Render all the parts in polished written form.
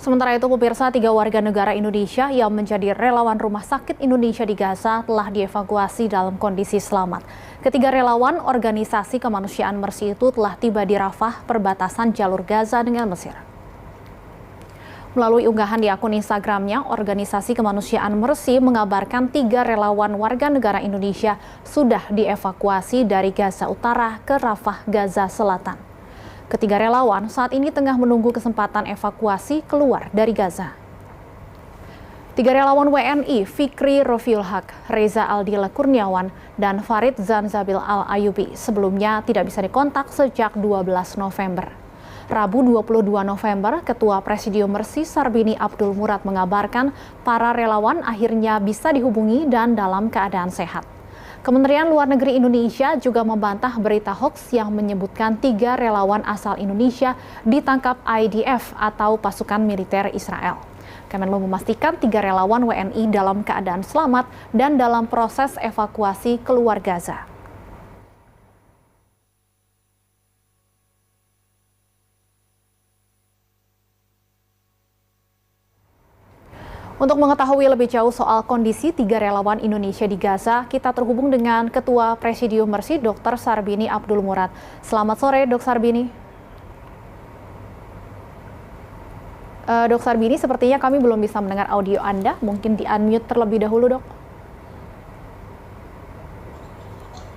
Sementara itu, pemirsa, 3 warga negara Indonesia yang menjadi relawan Rumah Sakit Indonesia di Gaza telah dievakuasi dalam kondisi selamat. Ketiga relawan organisasi kemanusiaan Mercy itu telah tiba di Rafah, perbatasan jalur Gaza dengan Mesir. Melalui unggahan di akun Instagramnya, organisasi kemanusiaan Mercy mengabarkan 3 relawan warga negara Indonesia sudah dievakuasi dari Gaza Utara ke Rafah, Gaza Selatan. Ketiga relawan saat ini tengah menunggu kesempatan evakuasi keluar dari Gaza. 3 relawan WNI, Fikri Rofiul Haq, Reza Aldila Kurniawan, dan Farid Zanzabil Al-Ayubi sebelumnya tidak bisa dikontak sejak 12 November. Rabu 22 November, Ketua Presidium Mercy Sarbini Abdul Murad mengabarkan para relawan akhirnya bisa dihubungi dan dalam keadaan sehat. Kementerian Luar Negeri Indonesia juga membantah berita hoaks yang menyebutkan 3 relawan asal Indonesia ditangkap IDF atau pasukan militer Israel. Kemenlu memastikan 3 relawan WNI dalam keadaan selamat dan dalam proses evakuasi keluar Gaza. Untuk mengetahui lebih jauh soal kondisi 3 relawan Indonesia di Gaza, kita terhubung dengan Ketua Presidium Mercy, Dr. Sarbini Abdul Murad. Selamat sore, Dr. Sarbini. Dr. Sarbini, sepertinya kami belum bisa mendengar audio Anda. Mungkin di-unmute terlebih dahulu, Dok.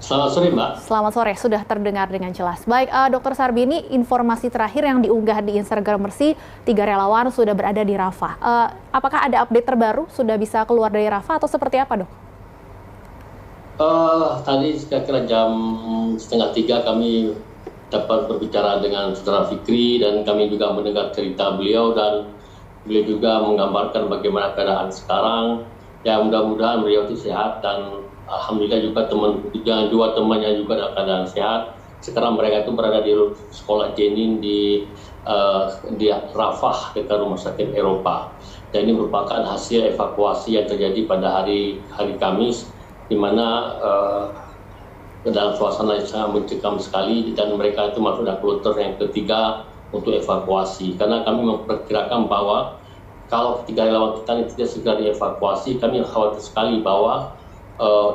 Selamat sore, Mbak. Selamat sore, sudah terdengar dengan jelas. Baik, Dr. Sarbini, informasi terakhir yang diunggah di Instagram Mercy, 3 relawan sudah berada di Rafah. Apakah ada update terbaru? Sudah bisa keluar dari Rafah atau seperti apa, Dok? Tadi kira-kira jam 2:30 kami dapat berbicara dengan Saudara Fikri dan kami juga mendengar cerita beliau dan beliau juga menggambarkan bagaimana keadaan sekarang. Ya, mudah-mudahan beliau itu sehat dan alhamdulillah juga dua temannya juga dalam keadaan sehat. Sekarang mereka itu berada di sekolah Jenin di Rafah, dekat rumah sakit Eropa. Dan ini merupakan hasil evakuasi yang terjadi pada hari Kamis, di mana dalam suasana yang sangat mencekam sekali dan mereka itu masuk dalam kloter yang ketiga untuk evakuasi. Karena kami memperkirakan bahwa kalau 3 relawan kita ini tidak segera dievakuasi, kami khawatir sekali bahwa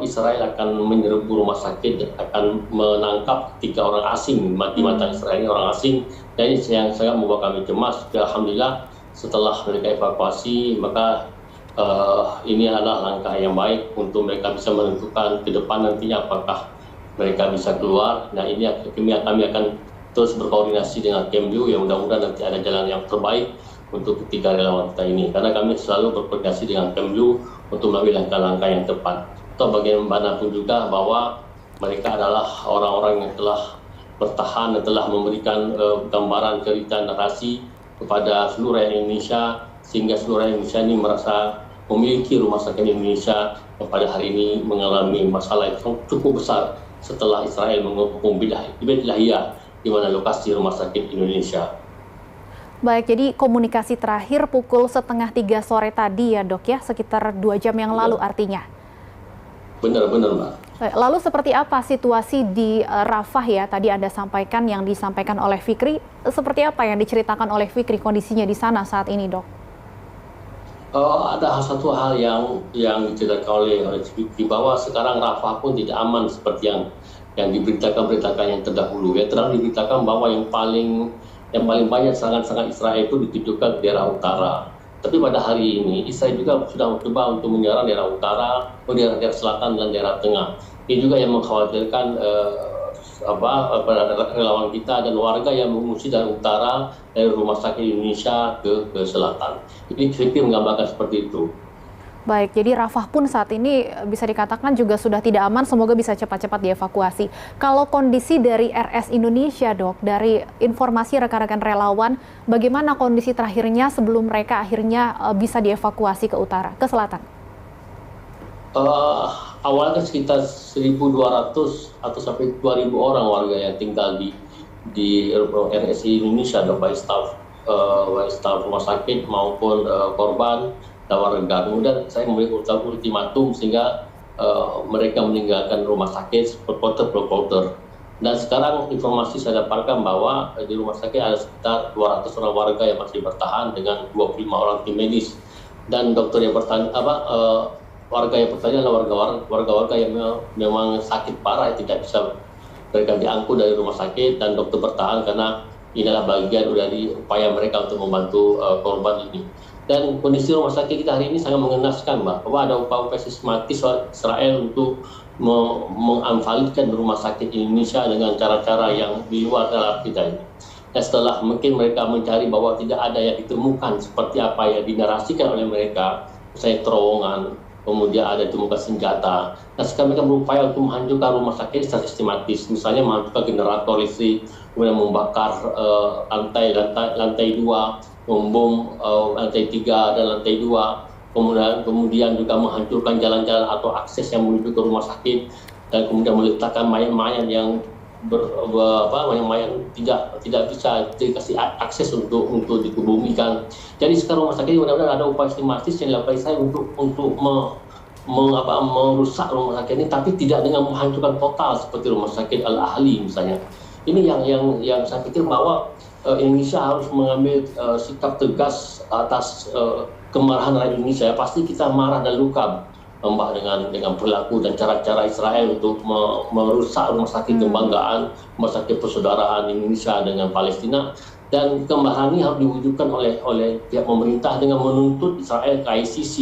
Israel akan menyerbu rumah sakit dan akan menangkap 3 orang asing di mata Israel, ini orang asing, dan ini yang sangat membuat kami cemas. Alhamdulillah setelah mereka evakuasi, maka ini adalah langkah yang baik untuk mereka bisa menentukan ke depan nantinya apakah mereka bisa keluar. Nah, ini kami akan terus berkoordinasi dengan Kemlu, yang mudah-mudahan nanti ada jalan yang terbaik untuk 3 relawan kita ini, karena kami selalu berkoordinasi dengan Kemlu untuk mengambil langkah-langkah yang tepat. Atau bagaimanapun juga bahwa mereka adalah orang-orang yang telah bertahan dan telah memberikan gambaran cerita narasi kepada seluruh rakyat Indonesia, sehingga seluruh rakyat Indonesia ini merasa memiliki rumah sakit Indonesia yang pada hari ini mengalami masalah yang cukup besar setelah Israel menghukum Bidlahiyah di mana lokasi rumah sakit Indonesia. Baik, jadi komunikasi terakhir pukul 2:30 sore tadi ya, Dok, ya, sekitar 2 jam yang lalu artinya. Benar-benar, Mbak. Lalu seperti apa situasi di Rafah ya? Tadi Anda sampaikan yang disampaikan oleh Fikri. Seperti apa yang diceritakan oleh Fikri kondisinya di sana saat ini, Dok? Ada satu hal yang diceritakan oleh Fikri, bahwa sekarang Rafah pun tidak aman seperti yang diberitakan yang terdahulu. Ya, terang diberitakan bahwa yang paling banyak serangan Israel itu ditujukan ke daerah utara. Tapi pada hari ini Israel juga sudah mencoba untuk menyerang daerah utara, daerah selatan dan daerah tengah. Ini juga yang mengkhawatirkan relawan kita dan warga yang mengungsi dari utara, dari rumah sakit Indonesia ke selatan. Ini Fikri menggambarkan seperti itu. Baik, jadi Rafah pun saat ini bisa dikatakan juga sudah tidak aman, semoga bisa cepat-cepat dievakuasi. Kalau kondisi dari RS Indonesia, Dok, dari informasi rekan-rekan relawan, bagaimana kondisi terakhirnya sebelum mereka akhirnya bisa dievakuasi ke selatan? Awalnya sekitar 1.200 atau sampai 2.000 orang warga yang tinggal di RSI Indonesia, baik staf rumah sakit maupun korban dan warga. Kemudian saya memberikan ultimatum sehingga mereka meninggalkan rumah sakit per kloter. Dan sekarang informasi saya dapatkan bahwa di rumah sakit ada sekitar 200 orang warga yang masih bertahan dengan 25 orang tim medis. Dan dokter yang warga yang bertanya adalah warga-warga yang memang sakit parah, tidak bisa mereka diangkut dari rumah sakit, dan dokter bertahan karena inilah bagian dari upaya mereka untuk membantu korban ini. Dan kondisi rumah sakit kita hari ini sangat mengenaskan, Mbak, bahwa ada upaya-upaya sistematis Israel untuk mengamfalkan rumah sakit Indonesia dengan cara-cara yang di luar nalar kita ini. Dan setelah mungkin mereka mencari bahwa tidak ada yang ditemukan seperti apa yang dinarasikan oleh mereka, misalnya terowongan, kemudian ada ditemukan senjata. Nah, sekarang mereka berupaya untuk menghancurkan rumah sakit secara sistematis, misalnya menghancurkan generator listrik, kemudian membakar lantai 2, membom lantai 3 dan lantai 2, kemudian juga menghancurkan jalan-jalan atau akses yang menuju ke rumah sakit, dan kemudian meletakkan mayat-mayat yang tidak bisa dikasih akses untuk dikebumikan. Jadi sekarang rumah sakit benar-benar ada upaya sistematis yang dilakukan saya untuk merusak rumah sakit ini, tapi tidak dengan menghancurkan total seperti rumah sakit Al-Ahli misalnya. Ini yang saya pikir bahwa Indonesia harus mengambil sikap tegas atas kemarahan rakyat Indonesia. Pasti kita marah dan luka, Mbak, dengan perilaku dan cara-cara Israel untuk merusak rumah sakit kebanggaan, rumah sakit persaudaraan Indonesia dengan Palestina. Dan kemarahan ini harus diwujudkan oleh pihak pemerintah dengan menuntut Israel ke ICC.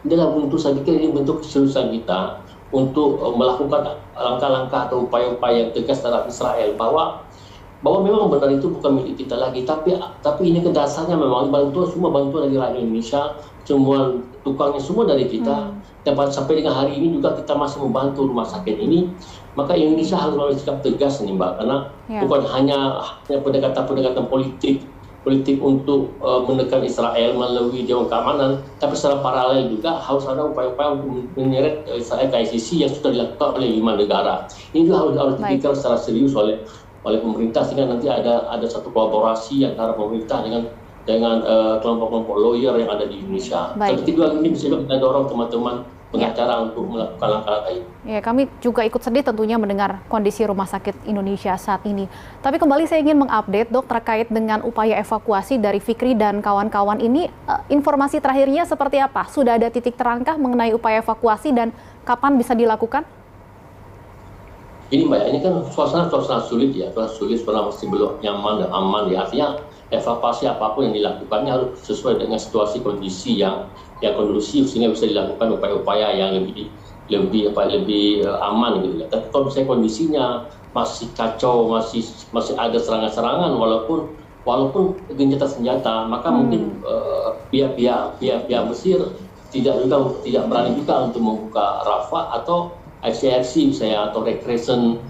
Ini adalah bentuk, saya pikir ini bentuk keseriusan kita untuk melakukan langkah-langkah atau upaya-upaya yang tegas terhadap Israel, bahwa memang benar itu bukan milik kita lagi, tapi ini ke dasarnya memang semua bantuan dari rakyat Indonesia, semua tukangnya semua dari kita. Dan sampai dengan hari ini juga kita masih membantu rumah sakit ini. Maka Indonesia harus mengambil sikap tegas nih, Mbak, karena bukan hanya pendekatan politik untuk menekan Israel melalui Dewan Keamanan, tapi secara paralel juga harus ada upaya-upaya untuk menyeret Israel ke ICC yang sudah dilakukan oleh 5 negara. Ini juga harus dipikirkan secara serius oleh pemerintah, sehingga nanti ada satu kolaborasi antara pemerintah dengan kelompok-kelompok lawyer yang ada di Indonesia. Tapi kedua ini bisa kita dorong teman-teman pengacara untuk melakukan langkah-langkah ini. Ya, kami juga ikut sedih tentunya mendengar kondisi rumah sakit Indonesia saat ini. Tapi kembali saya ingin mengupdate, Dok, terkait dengan upaya evakuasi dari Fikri dan kawan-kawan ini. Informasi terakhirnya seperti apa? Sudah ada titik terangkah mengenai upaya evakuasi dan kapan bisa dilakukan? Ini, Mbak, ini kan suasana sulit ya, suasana masih belum nyaman dan aman ya. Artinya evakuasi apapun yang dilakukannya harus sesuai dengan situasi kondisi yang kondusif, sehingga bisa dilakukan upaya-upaya yang lebih aman gitu ya. Tapi kalau misalnya kondisinya masih kacau, masih ada serangan-serangan walaupun gencatan senjata, maka mungkin pihak Mesir tidak berani juga untuk membuka Rafah atau ICRC misalnya, atau Recreation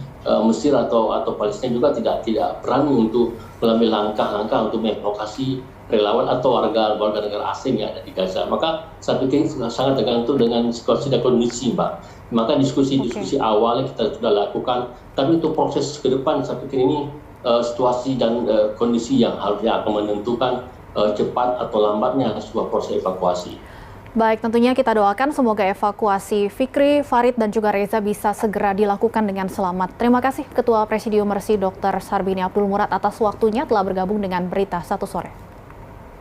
Mesir atau Palestina juga tidak berani untuk mengambil langkah-langkah untuk mengevakuasi relawan atau warga negara asing yang ada di Gaza. Maka saya pikir sangat tergantung dengan situasi dan kondisi, Mbak. Maka diskusi awal yang kita sudah lakukan, tapi untuk proses ke depan saya pikir ini situasi dan kondisi yang harusnya akan menentukan cepat atau lambatnya sebuah proses evakuasi. Baik, tentunya kita doakan semoga evakuasi Fikri, Farid, dan juga Reza bisa segera dilakukan dengan selamat. Terima kasih Ketua Presidium Mercy Dr. Sarbini Abdul Murad atas waktunya telah bergabung dengan Berita Satu Sore.